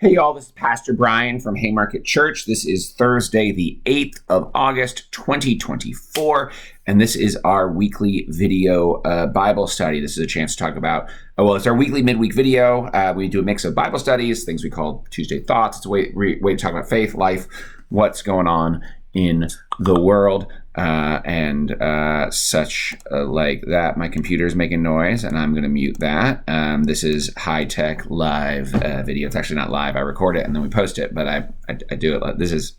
Hey y'all, this is Pastor Brian from Haymarket Church. This is Thursday, the 8th of August, 2024, and this is our weekly video Bible study. This is a chance to talk about, it's our weekly midweek video. We do a mix of Bible studies, things we call Tuesday Thoughts. It's a way to talk about faith, life, what's going on in the world, and such like that. My computer's making noise, and I'm going to mute that. This is high-tech live video. It's actually not live. I record it, and then we post it, but I do it. This is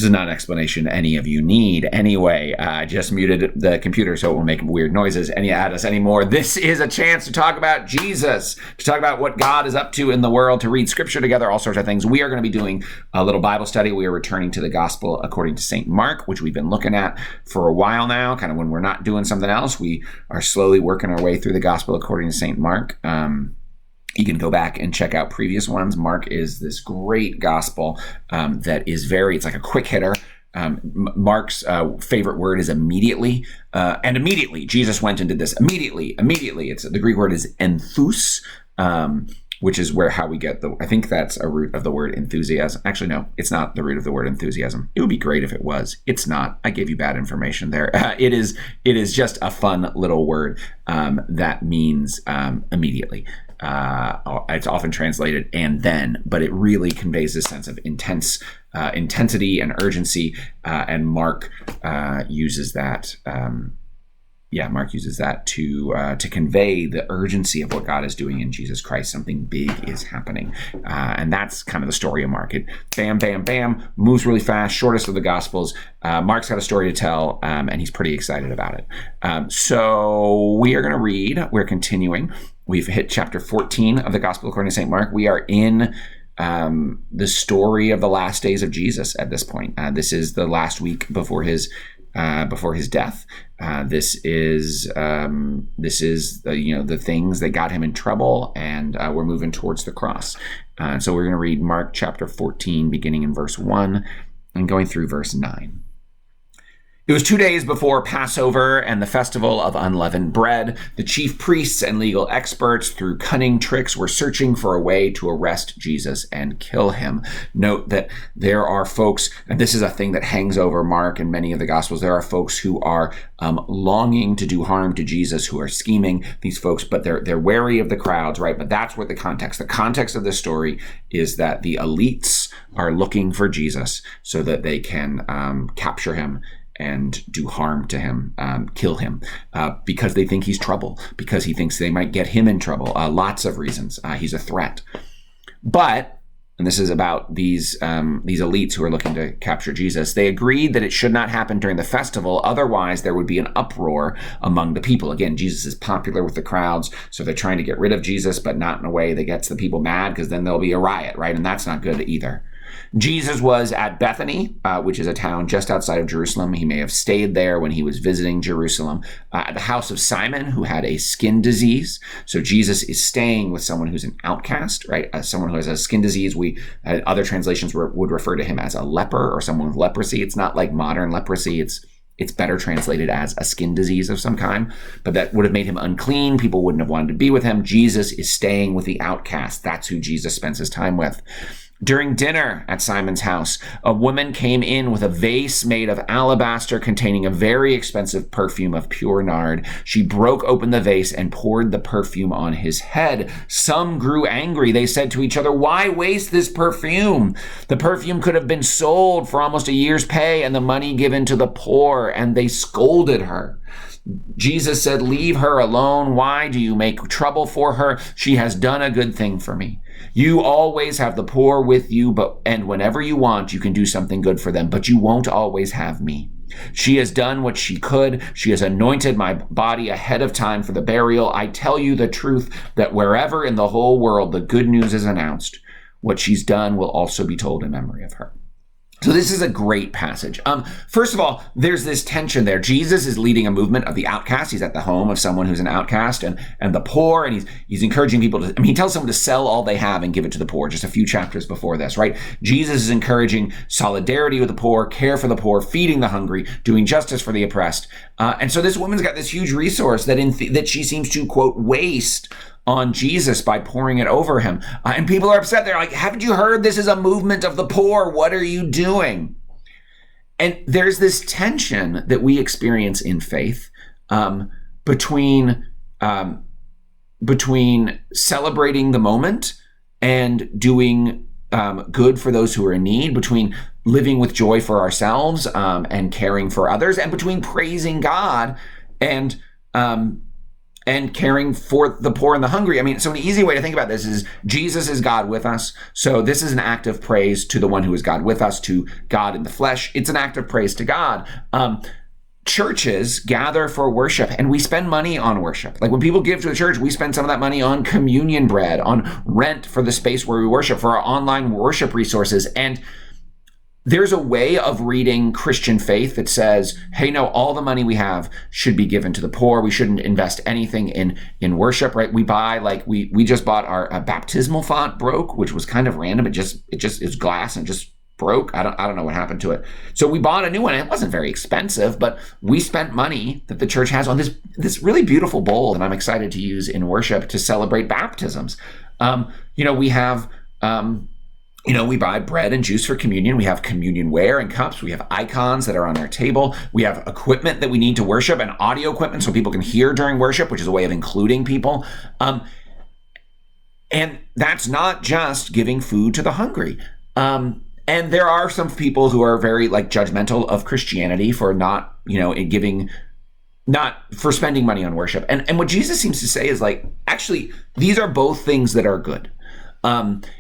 not an explanation any of you need. Anyway, I just muted the computer so it won't make weird noises at us anymore. This is a chance to talk about Jesus, to talk about what God is up to in the world, to read scripture together, all sorts of things. We are going to be doing a little Bible study. We are returning to the gospel according to St. Mark, which we've been looking at for a while now. Kind of when we're not doing something else, we are slowly working our way through the gospel according to St. Mark. You can go back and check out previous ones. Mark is this great gospel that is it's like a quick hitter. Mark's favorite word is immediately. And immediately, Jesus went and did this. Immediately. The Greek word is enthus, which is how we get I think that's a root of the word enthusiasm. Actually, no, it's not the root of the word enthusiasm. It would be great if it was. It's not. I gave you bad information there. It is just a fun little word that means immediately. It's often translated "and then," but it really conveys this sense of intensity and urgency. And Mark uses that. Mark uses that to convey the urgency of what God is doing in Jesus Christ. Something big is happening, and that's kind of the story of Mark. It bam, bam, bam, moves really fast. Shortest of the Gospels. Mark's got a story to tell, and he's pretty excited about it. So we are going to read. We're continuing. We've hit chapter 14 of the Gospel according to St. Mark. We are in the story of the last days of Jesus at this point. This is the last week before his death. This is the things that got him in trouble, and we're moving towards the cross. So we're going to read Mark chapter 14, beginning in verse 1 and going through verse 9. It was 2 days before Passover and the festival of unleavened bread. The chief priests and legal experts, through cunning tricks, were searching for a way to arrest Jesus and kill him. Note that there are folks, and this is a thing that hangs over Mark and many of the Gospels, there are folks who are longing to do harm to Jesus, who are scheming, these folks, but they're wary of the crowds, right? But that's what the context of this story is, that the elites are looking for Jesus so that they can capture him and do harm to him, kill him, because they think he's trouble, because he thinks they might get him in trouble. Lots of reasons. He's a threat. But, and this is about these elites who are looking to capture Jesus, they agreed that it should not happen during the festival, otherwise there would be an uproar among the people. Again, Jesus is popular with the crowds, so they're trying to get rid of Jesus, but not in a way that gets the people mad, because then there'll be a riot, right? And that's not good either. Jesus was at Bethany, which is a town just outside of Jerusalem. He may have stayed there when he was visiting Jerusalem, at the house of Simon, who had a skin disease. So Jesus is staying with someone who's an outcast, right? Someone who has a skin disease. Other translations would refer to him as a leper or someone with leprosy. It's not like modern leprosy. It's better translated as a skin disease of some kind, but that would have made him unclean. People wouldn't have wanted to be with him. Jesus is staying with the outcast. That's who Jesus spends his time with. During dinner at Simon's house, a woman came in with a vase made of alabaster containing a very expensive perfume of pure nard. She broke open the vase and poured the perfume on his head. Some grew angry. They said to each other, "Why waste this perfume? The perfume could have been sold for almost a year's pay and the money given to the poor." And they scolded her. Jesus said, "Leave her alone. Why do you make trouble for her? She has done a good thing for me. You always have the poor with you, and whenever you want, you can do something good for them, but you won't always have me. She has done what she could. She has anointed my body ahead of time for the burial. I tell you the truth, that wherever in the whole world the good news is announced, what she's done will also be told in memory of her." So this is a great passage. First of all, there's this tension there. Jesus is leading a movement of the outcast. He's at the home of someone who's an outcast and the poor, and he's encouraging people to, he tells someone to sell all they have and give it to the poor, just a few chapters before this, right? Jesus is encouraging solidarity with the poor, care for the poor, feeding the hungry, doing justice for the oppressed. And so this woman's got this huge resource that she seems to, quote, waste on Jesus by pouring it over him. And people are upset. They're like, haven't you heard this is a movement of the poor? What are you doing? And there's this tension that we experience in faith between celebrating the moment and doing good for those who are in need, between living with joy for ourselves and caring for others, and between praising God and caring for the poor and the hungry. I mean, so an easy way to think about this is Jesus is God with us. So this is an act of praise to the one who is God with us, to God in the flesh. It's an act of praise to God. Churches gather for worship, and we spend money on worship. Like when people give to the church, we spend some of that money on communion bread, on rent for the space where we worship, for our online worship resources. And there's a way of reading Christian faith that says, hey, no, all the money we have should be given to the poor. We shouldn't invest anything in worship, right? We buy, like, we just bought our baptismal font broke, which was kind of random. It just is glass and just broke. I don't know what happened to it. So we bought a new one. It wasn't very expensive, but we spent money that the church has on this really beautiful bowl that I'm excited to use in worship to celebrate baptisms. We have... we buy bread and juice for communion. We have communion ware and cups. We have icons that are on our table. We have equipment that we need to worship, and audio equipment so people can hear during worship, which is a way of including people. And that's not just giving food to the hungry. And there are some people who are very judgmental of Christianity for not for spending money on worship. And what Jesus seems to say is actually, these are both things that are good.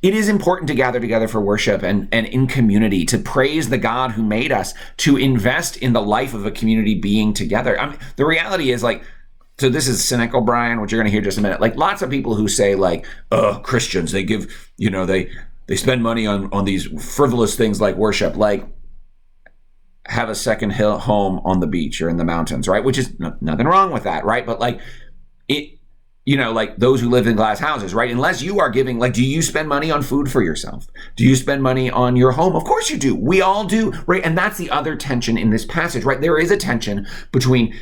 It is important to gather together for worship and in community, to praise the God who made us, to invest in the life of a community being together. I mean, the reality is so this is cynical, Brian, which you're going to hear just in a minute. Lots of people who say Christians, they give, they spend money on these frivolous things like worship, have a second home on the beach or in the mountains, right? Which is nothing wrong with that, right? But those who live in glass houses, right? Unless you are giving, do you spend money on food for yourself? Do you spend money on your home? Of course you do. We all do, right? And that's the other tension in this passage, right? There is a tension between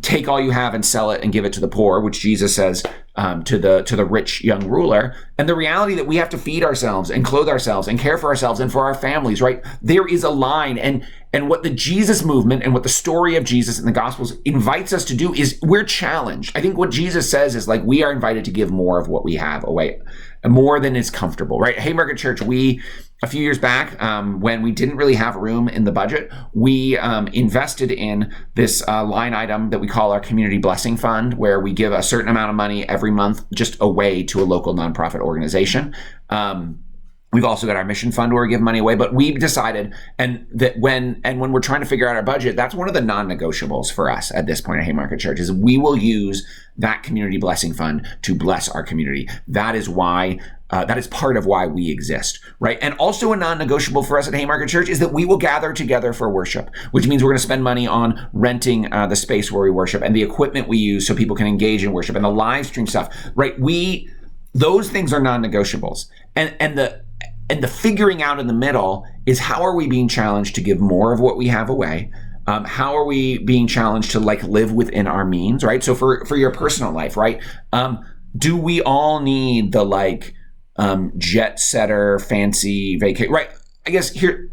take all you have and sell it and give it to the poor, which Jesus says to the rich young ruler, and the reality that we have to feed ourselves and clothe ourselves and care for ourselves and for our families, right? There is a line, and what the Jesus movement and what the story of Jesus in the Gospels invites us to do is we're challenged. I think what Jesus says is we are invited to give more of what we have away, more than is comfortable, right? Haymarket Church, a few years back, when we didn't really have room in the budget, we invested in this line item that we call our Community Blessing Fund, where we give a certain amount of money every month just away to a local nonprofit organization. We've also got our mission fund where we give money away, but we've decided, and when we're trying to figure out our budget, that's one of the non-negotiables for us at this point at Haymarket Church, is we will use that Community Blessing Fund to bless our community. That is why, that is part of why we exist, right? And also a non-negotiable for us at Haymarket Church is that we will gather together for worship, which means we're going to spend money on renting the space where we worship and the equipment we use so people can engage in worship and the live stream stuff, right? Those things are non-negotiables. And the figuring out in the middle is, how are we being challenged to give more of what we have away? How are we being challenged to live within our means, right? So for your personal life, right? Do we all need the jet setter, fancy vacation, right? I guess here,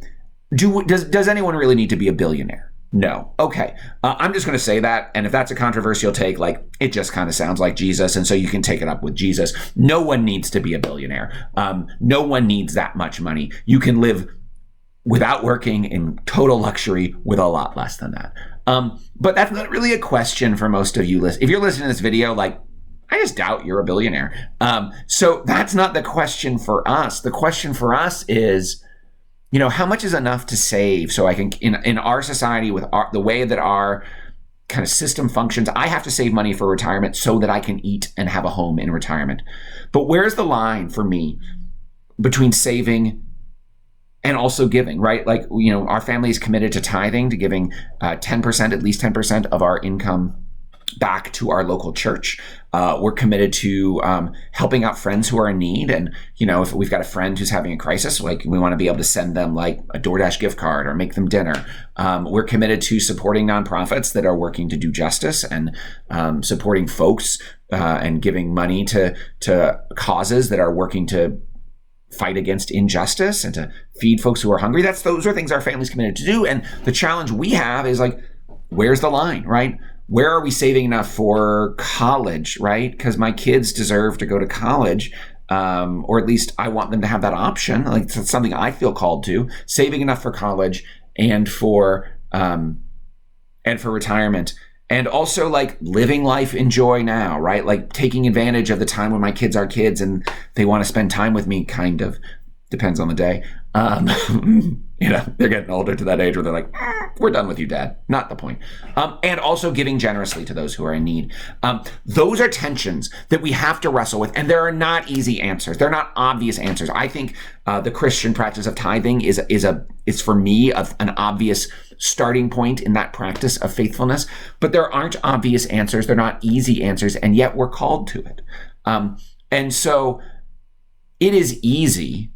does anyone really need to be a billionaire? No. Okay. I'm just going to say that. And if that's a controversial take, it just kind of sounds like Jesus. And so you can take it up with Jesus. No one needs to be a billionaire. No one needs that much money. You can live without working in total luxury with a lot less than that. But that's not really a question for most of you. If you're listening to this video, I just doubt you're a billionaire. So that's not the question for us. The question for us is, how much is enough to save so I can, in our society with the way that our kind of system functions, I have to save money for retirement so that I can eat and have a home in retirement. But where's the line for me between saving and also giving, right? Our family is committed to tithing, to giving 10%, at least 10% of our income back to our local church. We're committed to helping out friends who are in need. And, if we've got a friend who's having a crisis, like we want to be able to send them like a DoorDash gift card or make them dinner. We're committed to supporting nonprofits that are working to do justice and supporting folks and giving money to causes that are working to fight against injustice and to feed folks who are hungry. Those are things our family's committed to do. And the challenge we have is like, where's the line, right? Where are we saving enough for college, right? Because my kids deserve to go to college, or at least I want them to have that option. Like it's something I feel called to. Saving enough for college and for retirement, and also like living life in joy now, right? Like taking advantage of the time when my kids are kids and they want to spend time with me. Kind of depends on the day. They're getting older to that age where they're like, we're done with you, Dad. Not the point. And also giving generously to those who are in need. Those are tensions that we have to wrestle with. And there are not easy answers. They're not obvious answers. I think the Christian practice of tithing is for me an obvious starting point in that practice of faithfulness. But there aren't obvious answers. They're not easy answers. And yet we're called to it. And so it is easy.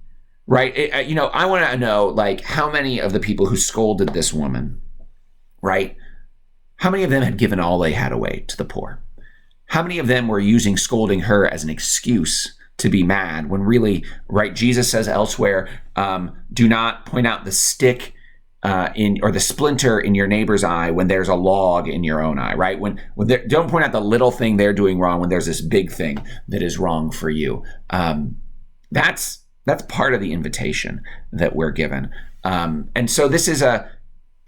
Right. I want to know, like, how many of the people who scolded this woman, right? How many of them had given all they had away to the poor? How many of them were using scolding her as an excuse to be mad when really, right? Jesus says elsewhere, do not point out the stick or the splinter in your neighbor's eye when there's a log in your own eye, right? Don't point out the little thing they're doing wrong when there's this big thing that is wrong for you. That's part of the invitation that we're given. And so this is a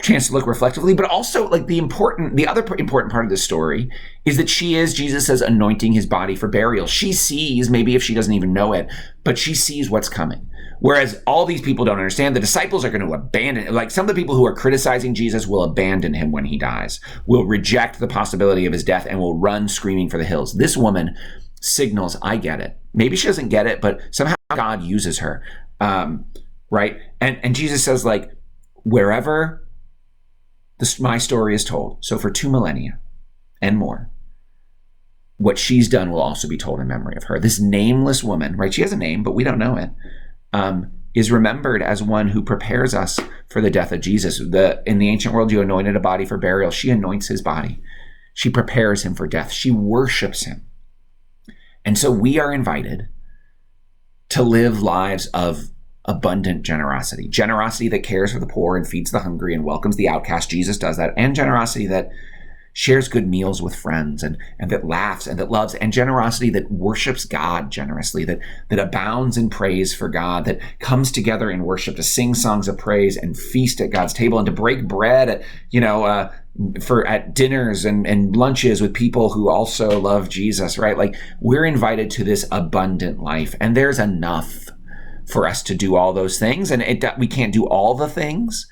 chance to look reflectively, but also like the other important part of this story is that Jesus says, anointing his body for burial. She sees, maybe if she doesn't even know it, but she sees what's coming. Whereas all these people don't understand, the disciples are going to abandon, like some of the people who are criticizing Jesus will abandon him when he dies, will reject the possibility of his death and will run screaming for the hills. This woman signals, I get it. Maybe she doesn't get it, but somehow God uses her, right? And Jesus says, like, wherever my story is told, so for 2 millennia and more, what she's done will also be told in memory of her. This nameless woman, right? She has a name, but we don't know it, is remembered as one who prepares us for the death of Jesus. In the ancient world, you anointed a body for burial. She anoints his body. She prepares him for death. She worships him. And so we are invited to live lives of abundant generosity that cares for the poor and feeds the hungry and welcomes the outcast. Jesus does that. And generosity that shares good meals with friends and that laughs and that loves, and generosity that worships God generously, that abounds in praise for God, that comes together in worship to sing songs of praise and feast at God's table and to break bread at dinners and lunches with people who also love Jesus, right? Like we're invited to this abundant life, and there's enough for us to do all those things. And we can't do all the things,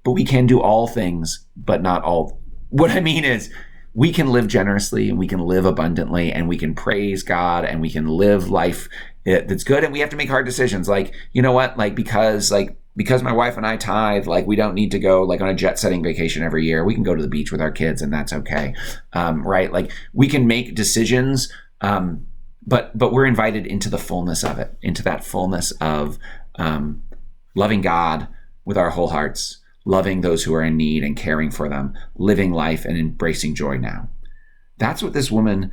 but we can do all things, but not all. What I mean is we can live generously and we can live abundantly and we can praise God and we can live life that's good. And we have to make hard decisions. Like, you know what? Like, because my wife and I tithe, like we don't need to go like on a jet setting vacation every year. We can go to the beach with our kids and that's okay. Right? Like we can make decisions, but we're invited into the fullness of it, into that fullness of loving God with our whole hearts, loving those who are in need and caring for them, living life and embracing joy now. That's what this woman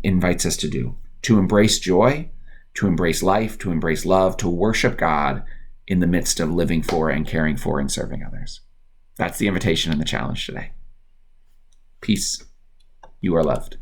invites us to do, to embrace joy, to embrace life, to embrace love, to worship God in the midst of living for and caring for and serving others. That's the invitation and the challenge today. Peace. You are loved.